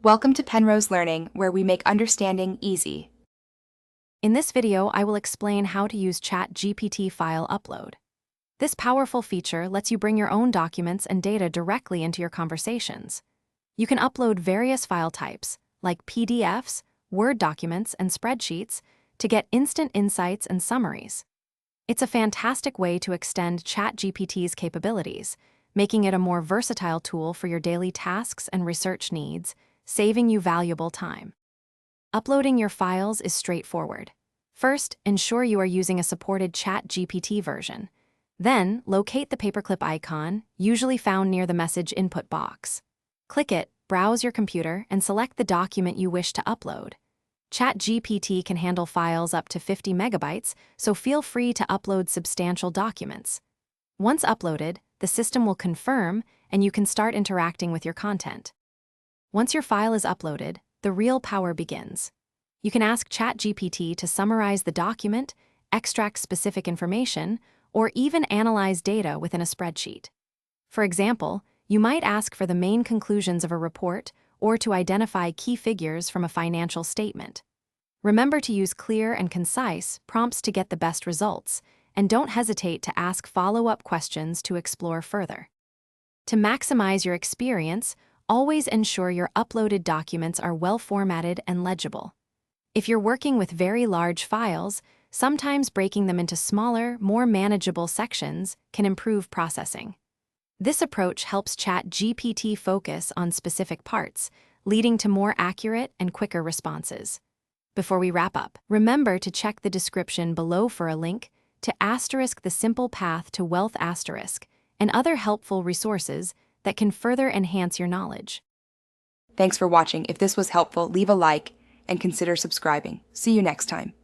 Welcome to Penrose Learning, where we make understanding easy. In this video, I will explain how to use ChatGPT file upload. This powerful feature lets you bring your own documents and data directly into your conversations. You can upload various file types, like PDFs, Word documents, and spreadsheets, to get instant insights and summaries. It's a fantastic way to extend ChatGPT's capabilities, making it a more versatile tool for your daily tasks and research needs, saving you valuable time. Uploading your files is straightforward. First, ensure you are using a supported ChatGPT version. Then, locate the paperclip icon, usually found near the message input box. Click it, browse your computer, and select the document you wish to upload. ChatGPT can handle files up to 50 megabytes, so feel free to upload substantial documents. Once uploaded, the system will confirm, and you can start interacting with your content. Once your file is uploaded, the real power begins. You can ask ChatGPT to summarize the document, extract specific information, or even analyze data within a spreadsheet. For example, you might ask for the main conclusions of a report or to identify key figures from a financial statement. Remember to use clear and concise prompts to get the best results, and don't hesitate to ask follow-up questions to explore further. To maximize your experience, always ensure your uploaded documents are well formatted and legible. If you're working with very large files, sometimes breaking them into smaller, more manageable sections can improve processing. This approach helps ChatGPT focus on specific parts, leading to more accurate and quicker responses. Before we wrap up, remember to check the description below for a link to *The Simple Path to Wealth* and other helpful resources that can further enhance your knowledge. Thanks for watching. If this was helpful, leave a like and consider subscribing. See you next time.